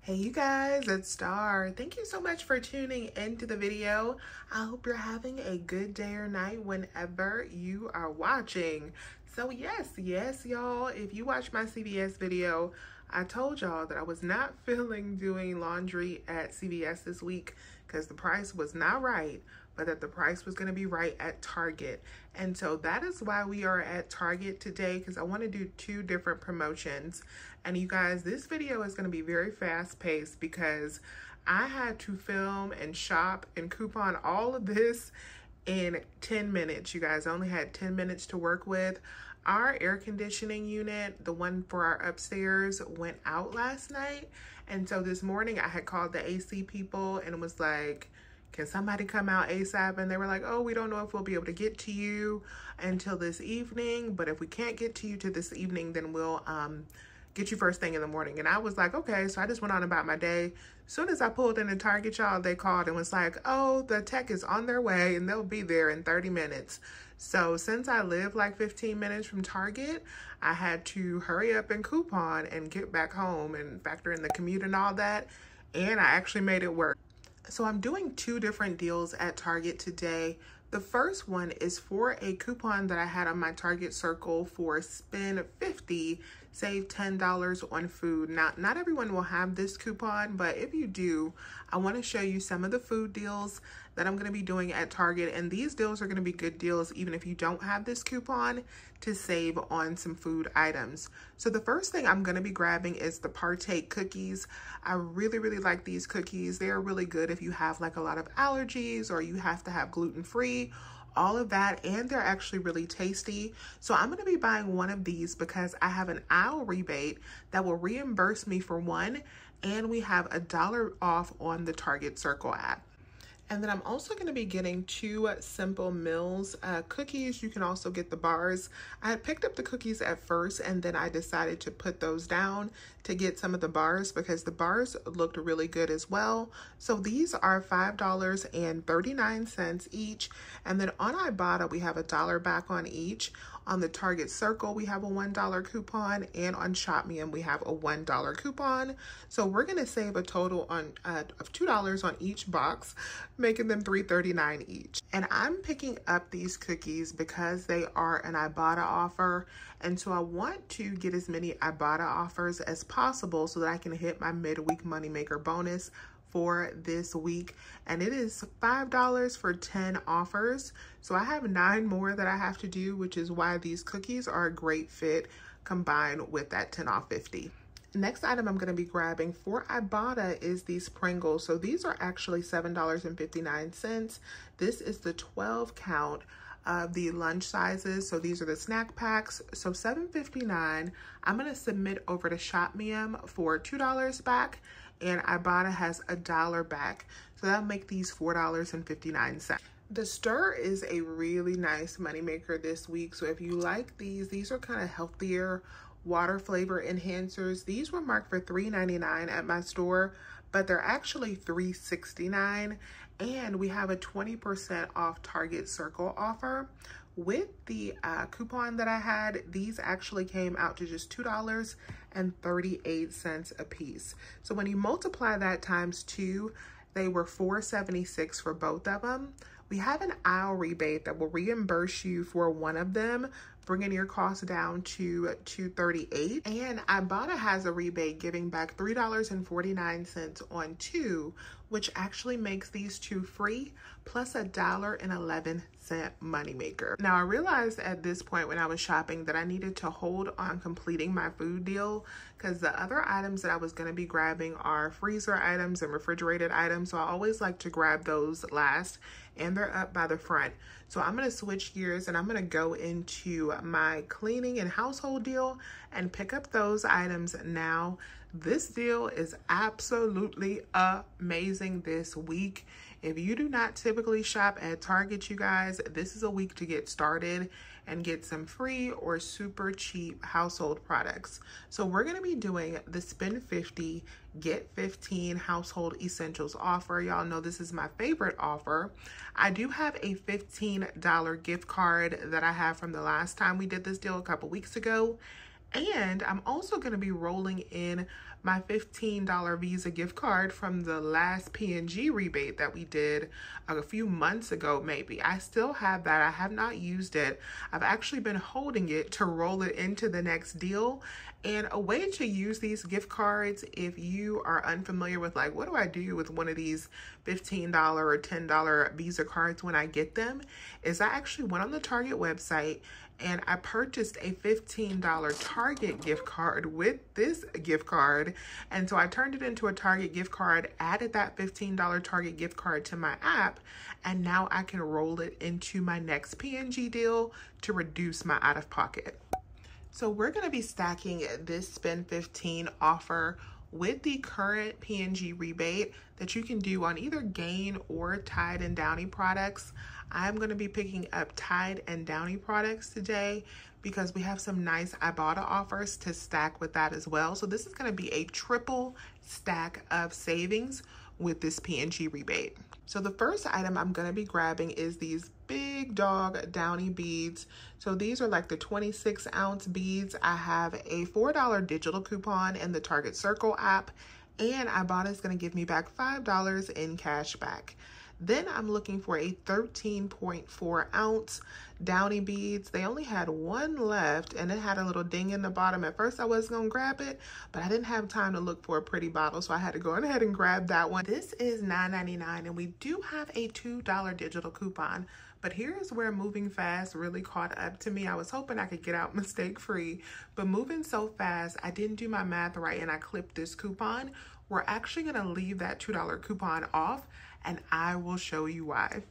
Hey you guys, it's Star. Thank you so much for tuning into the video. I hope you're having a good day or night whenever you are watching. So yes, y'all, if you watched my CVS video, I told y'all that I was not feeling doing laundry at CVS this week because the price was not right, but that the price was going to be right at Target. And so that is why we are at Target today, because I want to do two different promotions. And you guys, this video is going to be very fast paced because I had to film and shop and coupon all of this in 10 minutes. You guys, I only had 10 minutes to work with. Our air conditioning unit, the one for our upstairs, went out last night. And so this morning I had called the AC people and was like, can somebody come out ASAP? And they were like, oh, we don't know if we'll be able to get to you until this evening, but if we can't get to you to this evening, then we'll get you first thing in the morning. And I was like, okay. So I just went on about my day. As soon as I pulled into Target, y'all, they called and was like, oh, the tech is on their way and they'll be there in 30 minutes. So since I live like 15 minutes from Target, I had to hurry up and coupon and get back home and factor in the commute and all that. And I actually made it work. So I'm doing two different deals at Target today. The first one is for a coupon that I had on my Target Circle for spend 50, save $10 on food. Now, not everyone will have this coupon, but if you do, I want to show you some of the food deals that I'm going to be doing at Target. And these deals are going to be good deals even if you don't have this coupon to save on some food items. So the first thing I'm going to be grabbing is the Partake cookies. I really like these cookies. They are really good if you have like a lot of allergies or you have to have gluten-free, all of that, and they're actually really tasty. So I'm going to be buying one of these because I have an aisle rebate that will reimburse me for one, and we have $1 off on the Target Circle app. And then I'm also going to be getting two Simple Mills cookies. You can also get the bars. I had picked up the cookies at first, and then I decided to put those down to get some of the bars because the bars looked really good as well. So these are $5.39 each. And then on Ibotta, we have $1 back on each. On the Target Circle, we have a $1 coupon, and on ShopMe, we have a $1 coupon. So we're going to save a total on of $2 on each box, making them $3.39 each. And I'm picking up these cookies because they are an Ibotta offer, and so I want to get as many Ibotta offers as possible so that I can hit my midweek moneymaker bonus for this week, and it is $5 for 10 offers. So I have 9 more that I have to do, which is why these cookies are a great fit combined with that 10 off 50. Next item I'm going to be grabbing for Ibotta is these Pringles. So these are actually $7.59. This is the 12 count of the lunch sizes. So these are the snack packs. So $7.59. I'm going to submit over to ShopMe for $2 back, and Ibotta has $1 back. So that'll make these $4.59. The Stur is a really nice moneymaker this week. So if you like these are kind of healthier water flavor enhancers. These were marked for $3.99 at my store, but they're actually $3.69. And we have a 20% off Target Circle offer. With the coupon that I had, these actually came out to just $2.38 a piece. So when you multiply that times 2, they were $4.76 for both of them. We have an aisle rebate that will reimburse you for one of them, bringing your cost down to $2.38. And Ibotta has a rebate giving back $3.49 on 2, which actually makes these 2 free, plus $1.11 moneymaker. Now I realized at this point when I was shopping that I needed to hold on completing my food deal because the other items that I was going to be grabbing are freezer items and refrigerated items. So I always like to grab those last, and they're up by the front. So I'm going to switch gears and I'm going to go into my cleaning and household deal and pick up those items now. This deal is absolutely amazing this week. If you do not typically shop at Target, you guys, this is a week to get started and get some free or super cheap household products. So we're going to be doing the spend 50, get 15 household essentials offer. Y'all know this is my favorite offer. I do have a $15 gift card that I have from the last time we did this deal a couple weeks ago. And I'm also going to be rolling in my $15 Visa gift card from the last P&G rebate that we did a few months ago, maybe. I still have that. I have not used it. I've actually been holding it to roll it into the next deal. And a way to use these gift cards, if you are unfamiliar with like, what do I do with one of these $15 or $10 Visa cards when I get them, is I actually went on the Target website and I purchased a $15 Target gift card with this gift card. And so I turned it into a Target gift card, added that $15 Target gift card to my app, and now I can roll it into my next P&G deal to reduce my out-of-pocket. So we're going to be stacking this Spend 15 offer with the current P&G rebate that you can do on either Gain or Tide and Downy products. I'm going to be picking up Tide and Downy products today because we have some nice Ibotta offers to stack with that as well. So this is going to be a triple stack of savings with this P&G rebate. So the first item I'm going to be grabbing is these big dog Downy beads. So these are like the 26-ounce beads. I have a $4 digital coupon in the Target Circle app, and Ibotta is going to give me back $5 in cash back. Then I'm looking for a 13.4 ounce Downy beads. They only had one left and it had a little ding in the bottom. At first I was gonna grab it, but I didn't have time to look for a pretty bottle, so I had to go ahead and grab that one. This is $9.99 and we do have a $2 digital coupon. But here's where moving fast really caught up to me. I was hoping I could get out mistake-free, but moving so fast, I didn't do my math right and I clipped this coupon. We're actually gonna leave that $2 coupon off, and I will show you why.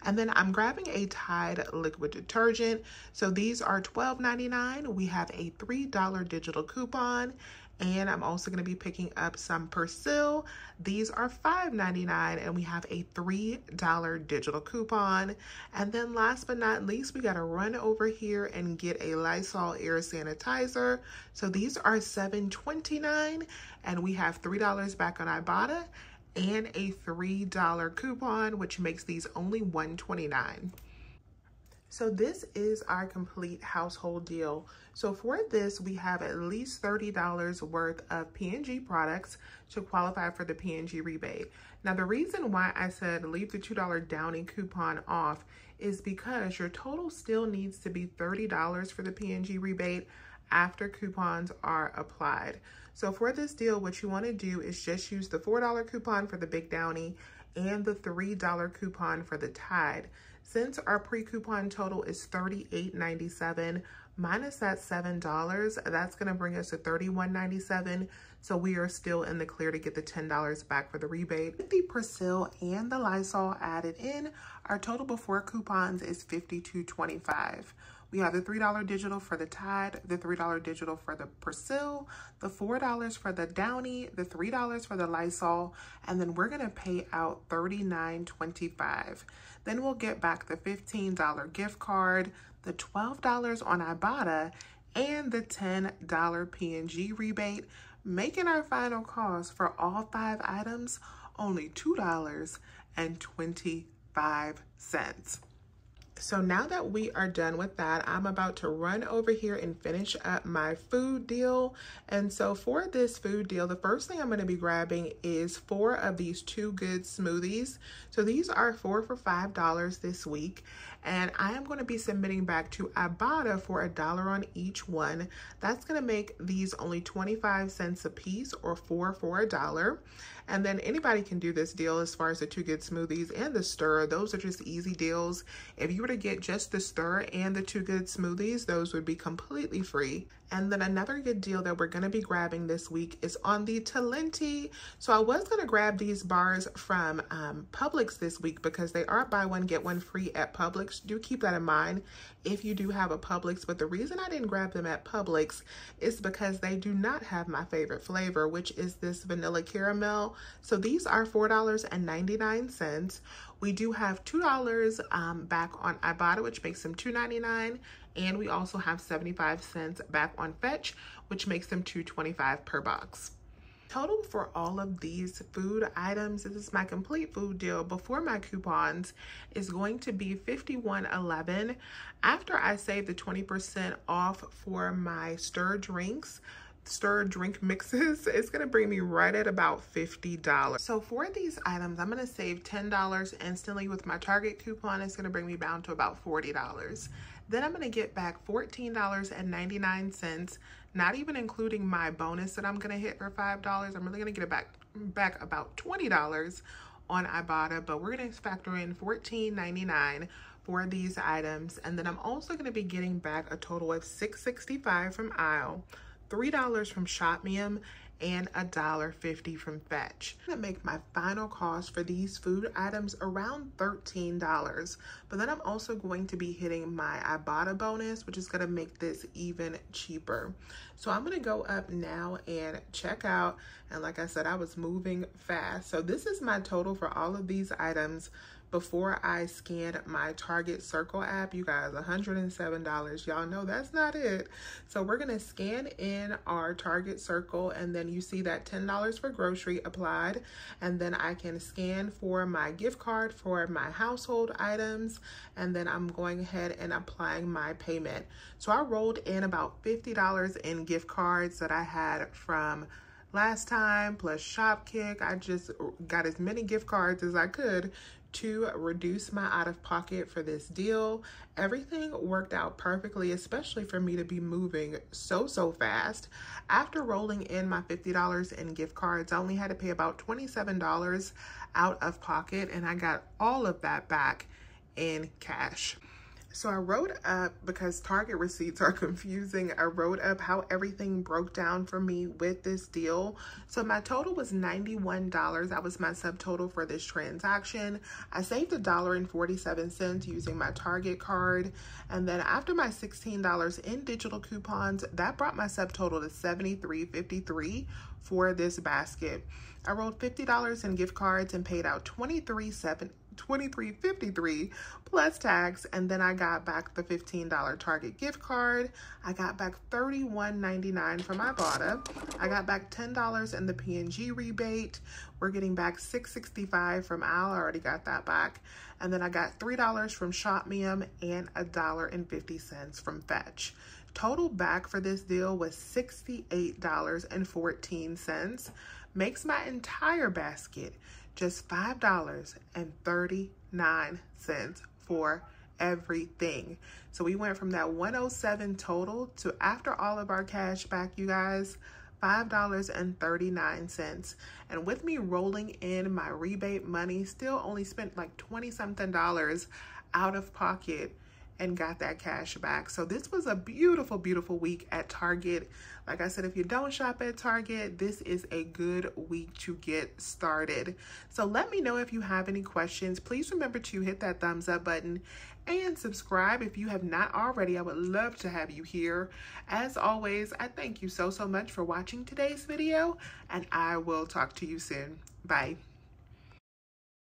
And then I'm grabbing a Tide liquid detergent. So these are $12.99. We have a $3 digital coupon. And I'm also going to be picking up some Persil. These are $5.99 and we have a $3 digital coupon. And then last but not least, we got to run over here and get a Lysol air sanitizer. So these are $7.29 and we have $3 back on Ibotta and a $3 coupon, which makes these only $1.29. So this is our complete household deal. So for this, we have at least $30 worth of P&G products to qualify for the P&G rebate. Now, the reason why I said leave the $2 Downy coupon off is because your total still needs to be $30 for the P&G rebate after coupons are applied. So for this deal, what you want to do is just use the $4 coupon for the Big Downy and the $3 coupon for the Tide. Since our pre-coupon total is $38.97 minus that $7, that's going to bring us to $31.97. So we are still in the clear to get the $10 back for the rebate. With the Persil and the Lysol added in, our total before coupons is $52.25. We have the $3 digital for the Tide, the $3 digital for the Persil, the $4 for the Downy, the $3 for the Lysol, and then we're gonna pay out $39.25. Then we'll get back the $15 gift card, the $12 on Ibotta, and the $10 P&G rebate, making our final cost for all 5 items only $2.25. So now that we are done with that, I'm about to run over here and finish up my food deal. And so for this food deal, the first thing I'm going to be grabbing is 4 of these Too Good smoothies. So these are 4 for $5 this week. And I am going to be submitting back to Ibotta for $1 on each one. That's going to make these only 25 cents a piece, or 4 for $1. And then anybody can do this deal as far as the Too Good smoothies and the Stur. Those are just easy deals. If you were to get just the Stur and the Too Good smoothies, those would be completely free. And then another good deal that we're going to be grabbing this week is on the Talenti. So I was going to grab these bars from Publix this week because they are buy one, get one free at Publix. Do keep that in mind if you do have a Publix. But the reason I didn't grab them at Publix is because they do not have my favorite flavor, which is this vanilla caramel. So these are $4.99. We do have $2 back on Ibotta, which makes them $2.99. And we also have 75 cents back on Fetch, which makes them $2.25 per box. Total for all of these food items, this is my complete food deal before my coupons, is going to be $51.11. After I save the 20% off for my Stur drink mixes, it's gonna bring me right at about $50. So for these items, I'm gonna save $10 instantly. With my Target coupon, it's gonna bring me down to about $40. Then I'm gonna get back $14.99, not even including my bonus that I'm gonna hit for $5. I'm really gonna get it back about $20 on Ibotta, but we're gonna factor in $14.99 for these items. And then I'm also gonna be getting back a total of $6.65 from Aisle, $3 from Shopmium, and $1.50 from Fetch. I'm gonna make my final cost for these food items around $13, but then I'm also going to be hitting my Ibotta bonus, which is gonna make this even cheaper. So I'm gonna go up now and check out, and like I said, I was moving fast. So this is my total for all of these items before I scanned my Target Circle app. You guys, $107. Y'all know that's not it. So we're gonna scan in our Target Circle, and then you see that $10 for grocery applied, and then I can scan for my gift card for my household items, and then I'm going ahead and applying my payment. So I rolled in about $50 in gift cards that I had from last time, plus Shopkick. I just got as many gift cards as I could to reduce my out-of-pocket for this deal. Everything worked out perfectly, especially for me to be moving so fast. After rolling in my $50 in gift cards, I only had to pay about $27 out of pocket, and I got all of that back in cash. So I wrote up, because Target receipts are confusing, I wrote up how everything broke down for me with this deal. So my total was $91. That was my subtotal for this transaction. I saved $1.47 using my Target card. And then after my $16 in digital coupons, that brought my subtotal to $73.53 for this basket. I rolled $50 in gift cards and paid out $23.53 plus tax, and then I got back the $15 Target gift card. I got back $31.99 from Ibotta. I got back $10 in the P&G rebate. We're getting back $6.65 from Al. I already got that back. And then I got $3 from Shopmium and $1.50 from Fetch. Total back for this deal was $68.14. Makes my entire basket just $5.39 for everything. So we went from that $107 total to, after all of our cash back, you guys, $5.39. And with me rolling in my rebate money, still only spent like 20-something out of pocket and got that cash back. So this was a beautiful week at Target. Like I said, if you don't shop at Target, this is a good week to get started. So let me know if you have any questions. Please remember to hit that thumbs up button and subscribe if you have not already. I would love to have you here. As always, I thank you so much for watching today's video, and I will talk to you soon. Bye.